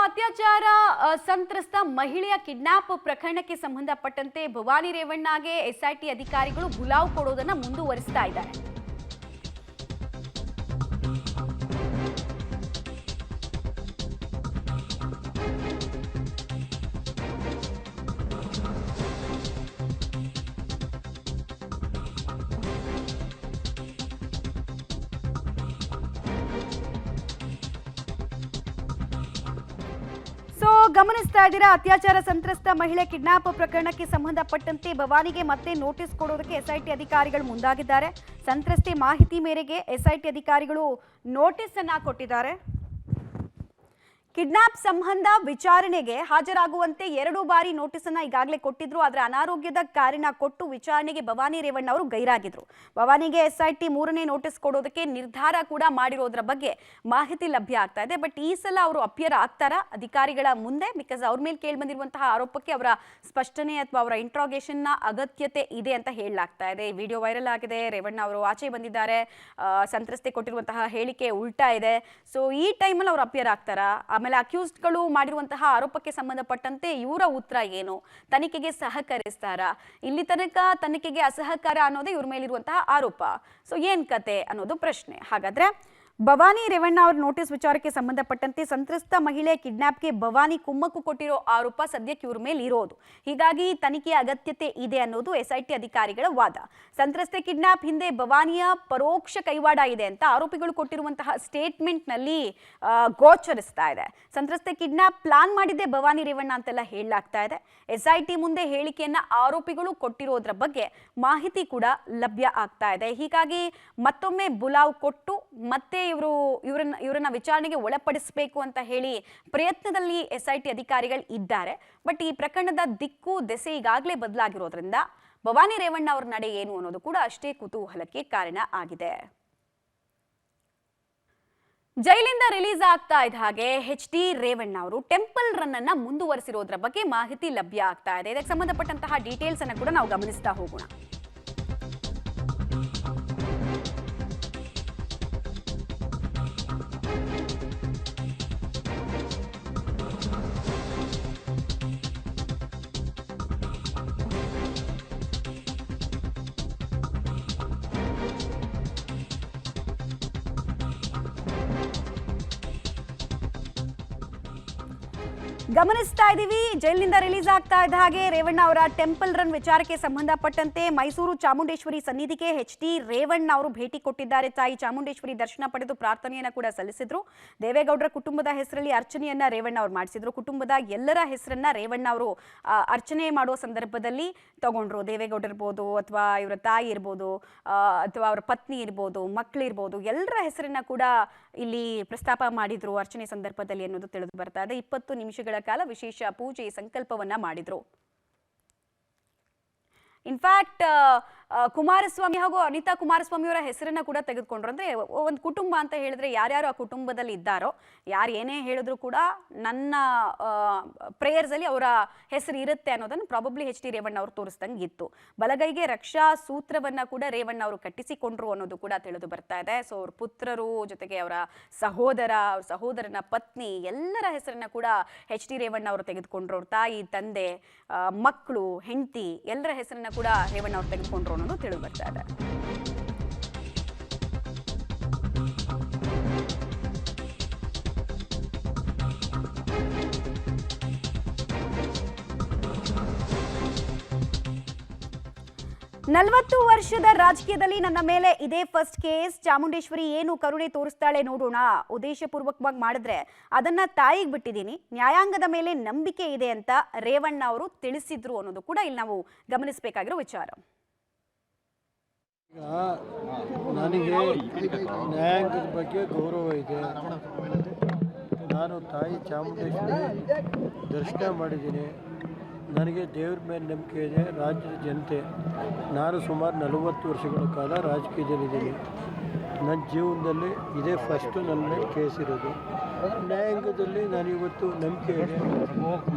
ಅತ್ಯಾಚಾರ ಸಂತ್ರಸ್ತ ಮಹಿಳೆಯ ಕಿಡ್ನಾಪ್ ಪ್ರಕರಣಕ್ಕೆ ಸಂಬಂಧಪಟ್ಟಂತೆ ಭವಾನಿ ರೇವಣ್ಣಗೆ ಎಸ್ಐಟಿ ಅಧಿಕಾರಿಗಳು ಬುಲಾವ್ ಕೊಡೋದನ್ನ ಮುಂದುವರಿಸ್ತಾ ಇದ್ದಾರೆ. ಗಮನಿಸ್ತಾ ಇದ್ದೀರಾ, ಅತ್ಯಾಚಾರ ಸಂತ್ರಸ್ತ ಮಹಿಳೆ ಕಿಡ್ನಾಪ್ ಪ್ರಕರಣಕ್ಕೆ ಸಂಬಂಧಪಟ್ಟಂತೆ ಭವಾನಿಗೆ ಮತ್ತೆ ನೋಟಿಸ್ ಕೊಡೋದಕ್ಕೆ ಎಸ್ಐಟಿ ಅಧಿಕಾರಿಗಳು ಮುಂದಾಗಿದ್ದಾರೆ. ಸಂತ್ರಸ್ತೆ ಮಾಹಿತಿ ಮೇರೆಗೆ ಎಸ್ಐಟಿ ಅಧಿಕಾರಿಗಳು ನೋಟಿಸ್ ಅನ್ನ ಕೊಟ್ಟಿದ್ದಾರೆ. ಕಿಡ್ನಾಪ್ ಸಂಬಂಧ ವಿಚಾರಣೆಗೆ ಹಾಜರಾಗುವಂತೆ 2 ಬಾರಿ ನೋಟಿಸ್ ಅನ್ನ ಈಗಾಗಲೇ ಕೊಟ್ಟಿದ್ರು. ಆದರೆ ಅನಾರೋಗ್ಯದ ಕಾರಣ ಕೊಟ್ಟು ವಿಚಾರಣೆಗೆ ಭವಾನಿ ರೇವಣ್ಣ ಅವರು ಗೈರಾಗಿದ್ರು. ಭವಾನಿಗೆ ಎಸ್ಐಟಿ 3ನೇ ನೋಟಿಸ್ ಕೊಡೋದಕ್ಕೆ ನಿರ್ಧಾರ ಕೂಡ ಮಾಡಿರೋದ್ರ ಬಗ್ಗೆ ಮಾಹಿತಿ ಲಭ್ಯ ಆಗ್ತಾ ಇದೆ. ಬಟ್ ಈ ಸಲ ಅವರು ಅಪಿಯರ್ ಆಗ್ತಾರಾ ಅಧಿಕಾರಿಗಳ ಮುಂದೆ? ಬಿಕಾಸ್ ಅವ್ರ ಮೇಲೆ ಕೇಳಿ ಬಂದಿರುವಂತಹ ಆರೋಪಕ್ಕೆ ಅವರ ಸ್ಪಷ್ಟನೆ ಅಥವಾ ಅವರ ಇಂಟ್ರಾಗೇಷನ್ ನ ಅಗತ್ಯತೆ ಇದೆ ಅಂತ ಹೇಳಲಾಗ್ತಾ ಇದೆ. ವಿಡಿಯೋ ವೈರಲ್ ಆಗಿದೆ. ರೇವಣ್ಣ ಅವರು ಆಚೆ ಬಂದಿದ್ದಾರೆ. ಸಂತ್ರಸ್ತೆ ಕೊಟ್ಟಿರುವಂತಹ ಹೇಳಿಕೆ ಉಲ್ಟಾ ಇದೆ. ಸೊ ಈ ಟೈಮಲ್ಲಿ ಅವರು ಅಪಿಯರ್ ಆಗ್ತಾರಾ? ಆಮೇಲೆ ಅಕ್ಯೂಸ್ಡ್ಗಳು ಮಾಡಿರುವಂತಹ ಆರೋಪಕ್ಕೆ ಸಂಬಂಧಪಟ್ಟಂತೆ ಇವರ ಉತ್ತರ ಏನು? ತನಿಖೆಗೆ ಸಹಕರಿಸ್ತಾರಾ? ಇಲ್ಲಿ ತನಕ ತನಿಖೆಗೆ ಅಸಹಕಾರ ಅನ್ನೋದೇ ಇವ್ರ ಮೇಲಿರುವಂತಹ ಆರೋಪ. ಸೊ ಏನ್ ಕತೆ ಅನ್ನೋದು ಪ್ರಶ್ನೆ. ಹಾಗಾದ್ರೆ ಭವಾನಿ ರೇವಣ್ಣ ಅವರ ನೋಟಿಸ್ ವಿಚಾರಕ್ಕೆ ಸಂಬಂಧಪಟ್ಟಂತೆ ಸಂತ್ರಸ್ತ ಮಹಿಳೆ ಕಿಡ್ನಾಪ್ಗೆ ಭವಾನಿ ಕುಮ್ಮಕ್ಕು ಕೊಟ್ಟಿರೋ ಆರೋಪ ಸದ್ಯಕ್ಕೆ ಇವ್ರ ಮೇಲೆ ಇರೋದು. ಹೀಗಾಗಿ ತನಿಖೆಯ ಅಗತ್ಯತೆ ಇದೆ ಅನ್ನೋದು ಎಸ್ಐಟಿ ಅಧಿಕಾರಿಗಳ ವಾದ. ಸಂತ್ರಸ್ತೆ ಕಿಡ್ನಾಪ್ ಹಿಂದೆ ಭವಾನಿಯ ಪರೋಕ್ಷ ಕೈವಾಡ ಇದೆ ಅಂತ ಆರೋಪಿಗಳು ಕೊಟ್ಟಿರುವಂತಹ ಸ್ಟೇಟ್ಮೆಂಟ್ ನಲ್ಲಿ ಗೋಚರಿಸ್ತಾ ಇದೆ. ಸಂತ್ರಸ್ತೆ ಕಿಡ್ನಾಪ್ ಪ್ಲಾನ್ ಮಾಡಿದ್ದೆ ಭವಾನಿ ರೇವಣ್ಣ ಅಂತೆಲ್ಲ ಹೇಳಲಾಗ್ತಾ ಇದೆ. ಎಸ್ಐಟಿ ಮುಂದೆ ಹೇಳಿಕೆಯನ್ನ ಆರೋಪಿಗಳು ಕೊಟ್ಟಿರೋದ್ರ ಬಗ್ಗೆ ಮಾಹಿತಿ ಕೂಡ ಲಭ್ಯ ಆಗ್ತಾ ಇದೆ. ಹೀಗಾಗಿ ಮತ್ತೊಮ್ಮೆ ಬುಲಾವ್ ಕೊಟ್ಟು ಮತ್ತೆ ಇವರನ್ನ ವಿಚಾರಣೆಗೆ ಒಳಪಡಿಸಬೇಕು ಅಂತ ಹೇಳಿ ಪ್ರಯತ್ನದಲ್ಲಿ ಎಸ್ಐಟಿ ಅಧಿಕಾರಿಗಳು ಇದ್ದಾರೆ. ಬಟ್ ಈ ಪ್ರಕರಣದ ದಿಕ್ಕು ದೆಸೆ ಈಗಾಗಲೇ ಬದಲಾಗಿರೋದ್ರಿಂದ ಭವಾನಿ ರೇವಣ್ಣ ಅವರ ನಡೆ ಏನು ಅನ್ನೋದು ಕೂಡ ಅಷ್ಟೇ ಕುತೂಹಲಕ್ಕೆ ಕಾರಣ ಆಗಿದೆ. ಜೈಲಿಂದ ರಿಲೀಸ್ ಆಗ್ತಾ ಇದ್ದ ಹಾಗೆ HD ರೇವಣ್ಣ ಅವರು ಟೆಂಪಲ್ ರನ್ ಅನ್ನ ಮುಂದುವರಿಸಿರೋದ್ರ ಬಗ್ಗೆ ಮಾಹಿತಿ ಲಭ್ಯ ಆಗ್ತಾ ಇದೆ. ಇದಕ್ಕೆ ಸಂಬಂಧಪಟ್ಟಂತಹ ಡೀಟೇಲ್ಸ್ ಅನ್ನ ಕೂಡ ನಾವು ಗಮನಿಸ್ತಾ ಹೋಗೋಣ. ಗಮನಿಸ್ತಾ ಇದ್ದೀವಿ, ಜೈಲಿನಿಂದ ರಿಲೀಸ್ ಆಗ್ತಾ ಇದ್ದ ಹಾಗೆ ರೇವಣ್ಣ ಅವರ ಟೆಂಪಲ್ ರನ್ ವಿಚಾರಕ್ಕೆ ಸಂಬಂಧಪಟ್ಟಂತೆ ಮೈಸೂರು ಚಾಮುಂಡೇಶ್ವರಿ ಸನ್ನಿಧಿಗೆ HD ರೇವಣ್ಣ ಅವರು ಭೇಟಿ ಕೊಟ್ಟಿದ್ದಾರೆ. ತಾಯಿ ಚಾಮುಂಡೇಶ್ವರಿ ದರ್ಶನ ಪಡೆದು ಪ್ರಾರ್ಥನೆಯನ್ನ ಕೂಡ ಸಲ್ಲಿಸಿದ್ರು. ದೇವೇಗೌಡರ ಕುಟುಂಬದ ಹೆಸರಲ್ಲಿ ಅರ್ಚನೆಯನ್ನ ರೇವಣ್ಣ ಅವರು ಮಾಡಿಸಿದ್ರು. ಕುಟುಂಬದ ಎಲ್ಲರ ಹೆಸರನ್ನ ರೇವಣ್ಣ ಅವರು ಅರ್ಚನೆ ಮಾಡುವ ಸಂದರ್ಭದಲ್ಲಿ ತಗೊಂಡ್ರು. ದೇವೇಗೌಡ ಇರ್ಬೋದು, ಅಥವಾ ಇವರ ತಾಯಿ ಇರ್ಬೋದು, ಅಥವಾ ಅವರ ಪತ್ನಿ ಇರ್ಬೋದು, ಮಕ್ಕಳಿರ್ಬೋದು, ಎಲ್ಲರ ಹೆಸರನ್ನ ಕೂಡ ಇಲ್ಲಿ ಪ್ರಸ್ತಾಪ ಮಾಡಿದ್ರು ಅರ್ಚನೆ ಸಂದರ್ಭದಲ್ಲಿ ಅನ್ನೋದು ತಿಳಿದು ಬರ್ತಾ ಇದೆ. 20 ನಿಮಿಷಗಳ ಕಾಲ ವಿಶೇಷ ಪೂಜೆ ಸಂಕಲ್ಪವನ್ನ ಮಾಡಿದ್ರು. ಇನ್ಫ್ಯಾಕ್ಟ್ ಕುಮಾರಸ್ವಾಮಿ ಹಾಗೂ ಅನಿತಾ ಕುಮಾರಸ್ವಾಮಿ ಅವರ ಹೆಸರನ್ನ ಕೂಡ ತೆಗೆದುಕೊಂಡ್ರು. ಅಂದ್ರೆ ಒಂದು ಕುಟುಂಬ ಅಂತ ಹೇಳಿದ್ರೆ ಯಾರ್ಯಾರು ಆ ಕುಟುಂಬದಲ್ಲಿ ಇದ್ದಾರೋ, ಯಾರು ಏನೇ ಹೇಳಿದ್ರು ಕೂಡ ನನ್ನ ಪ್ರೇಯರ್ಸ್ ಅಲ್ಲಿ ಅವರ ಹೆಸರು ಇರುತ್ತೆ ಅನ್ನೋದನ್ನು ಪ್ರಾಬಬ್ಲಿ HD ರೇವಣ್ಣ ಅವರು ತೋರಿಸ್ದಂಗೆ ಇತ್ತು. ಬಲಗೈಗೆ ರಕ್ಷಾ ಸೂತ್ರವನ್ನ ಕೂಡ ರೇವಣ್ಣ ಅವರು ಕಟ್ಟಿಸಿಕೊಂಡ್ರು ಅನ್ನೋದು ಕೂಡ ತಿಳಿದು ಬರ್ತಾ ಇದೆ. ಸೊ ಅವ್ರ ಪುತ್ರರು ಜೊತೆಗೆ ಅವರ ಸಹೋದರನ ಪತ್ನಿ ಎಲ್ಲರ ಹೆಸರನ್ನ ಕೂಡ HD ರೇವಣ್ಣ ಅವರು ತೆಗೆದುಕೊಂಡ್ರು. ಅವ್ರ ತಾಯಿ, ತಂದೆ, ಮಕ್ಕಳು, ಹೆಂಡತಿ ಎಲ್ಲರ ಹೆಸರನ್ನ ಕೂಡ ರೇವಣ್ಣ ಅವರು ತೆಗೆದುಕೊಂಡ್ರು ಅನ್ನೋದು ತಿಳಿದು ಬರ್ತಾ ಇದೆ. ನಲವತ್ತು ವರ್ಷದ ರಾಜಕೀಯದಲ್ಲಿ ನನ್ನ ಮೇಲೆ ಇದೇ ಫಸ್ಟ್ ಕೇಸ್. ಚಾಮುಂಡೇಶ್ವರಿ ಏನು ಕರುಣೆ ತೋರಿಸ್ತಾಳೆ ನೋಡೋಣ. ಉದ್ದೇಶಪೂರ್ವಕವಾಗಿ ಮಾಡಿದ್ರೆ ಅದನ್ನ ತಾಯಿಗೆ ಬಿಟ್ಟಿದ್ದೀನಿ. ನ್ಯಾಯಾಂಗದ ಮೇಲೆ ನಂಬಿಕೆ ಇದೆ ಅಂತ ರೇವಣ್ಣ ಅವರು ತಿಳಿಸಿದ್ರು ಅನ್ನೋದು ಕೂಡ ಇಲ್ಲಿ ನಾವು ಗಮನಿಸಬೇಕಾಗಿರೋ ವಿಚಾರ. ನನಗೆ ನ್ಯಾಯಾಂಗದ ಬಗ್ಗೆ ಗೌರವ ಇದೆ. ನಾನು ತಾಯಿ ಚಾಮುಂಡೇಶ್ವರಿ ದರ್ಶನ ಮಾಡಿದ್ದೀನಿ. ನನಗೆ ದೇವ್ರ ಮೇಲೆ ನಂಬಿಕೆ ಇದೆ. ರಾಜ್ಯದ ಜನತೆ, ನಾನು ಸುಮಾರು 40 ವರ್ಷಗಳ ಕಾಲ ರಾಜಕೀಯದಲ್ಲಿದ್ದೀನಿ. ನನ್ನ ಜೀವನದಲ್ಲಿ ಇದೇ ಫಸ್ಟು ನನ್ನ ಮೇಲೆ ಕೇಸ್ ಇರೋದು. ನ್ಯಾಯಾಂಗದಲ್ಲಿ ನಾನು ಇವತ್ತು ನಂಬಿಕೆ ಇದೆ.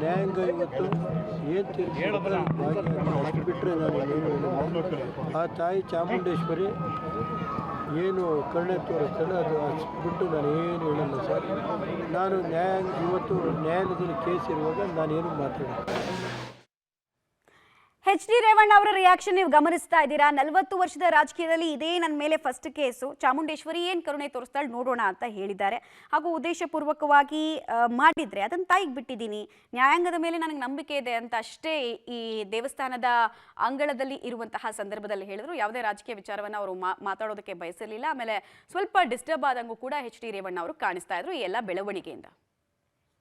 ನ್ಯಾಯಾಂಗ ಇವತ್ತು ಏನು ತೀರ್ಪು ಅಷ್ಟು ಬಿಟ್ಟರೆ ನಾನು ಏನು, ಆ ತಾಯಿ ಚಾಮುಂಡೇಶ್ವರಿ ಏನು ಕರುಣೆ ತೋರಿಸ್ತಾಳೆ ಅದು ಬಿಟ್ಟು ನಾನು ಏನು ಹೇಳಲ್ಲ ಸರ್. ನಾನು ಇವತ್ತು ನ್ಯಾಯಾಲಯದಲ್ಲಿ ಕೇಸ್ ಇರುವಾಗ ನಾನೇನು ಮಾತಾಡಿಲ್ಲ. ಎಚ್ ಡಿ ರೇವಣ್ಣ ಅವರ ರಿಯಾಕ್ಷನ್ ನೀವು ಗಮನಿಸ್ತಾ ಇದ್ದೀರಾ. 40 ವರ್ಷದ ರಾಜಕೀಯದಲ್ಲಿ ಇದೇ ನನ್ನ ಮೇಲೆ ಫಸ್ಟ್ ಕೇಸು, ಚಾಮುಂಡೇಶ್ವರಿ ಏನು ಕರುಣೆ ತೋರಿಸ್ತಾಳೆ ನೋಡೋಣ ಅಂತ ಹೇಳಿದ್ದಾರೆ. ಹಾಗೂ ಉದ್ದೇಶಪೂರ್ವಕವಾಗಿ ಮಾಡಿದರೆ ಅದನ್ನು ತಾಯಿಗೆ ಬಿಟ್ಟಿದ್ದೀನಿ, ನ್ಯಾಯಾಂಗದ ಮೇಲೆ ನನಗೆ ನಂಬಿಕೆ ಇದೆ ಅಂತ ಅಷ್ಟೇ ಈ ದೇವಸ್ಥಾನದ ಅಂಗಳದಲ್ಲಿ ಇರುವಂತಹ ಸಂದರ್ಭದಲ್ಲಿ ಹೇಳಿದ್ರು. ಯಾವುದೇ ರಾಜಕೀಯ ವಿಚಾರವನ್ನು ಅವರು ಮಾತಾಡೋದಕ್ಕೆ ಬಯಸಿರಲಿಲ್ಲ. ಆಮೇಲೆ ಸ್ವಲ್ಪ ಡಿಸ್ಟರ್ಬ್ ಆದಂಗೂ ಕೂಡ ಎಚ್ ಡಿ ರೇವಣ್ಣ ಅವರು ಕಾಣಿಸ್ತಾ ಇದ್ರು ಈ ಎಲ್ಲ ಬೆಳವಣಿಗೆಯಿಂದ.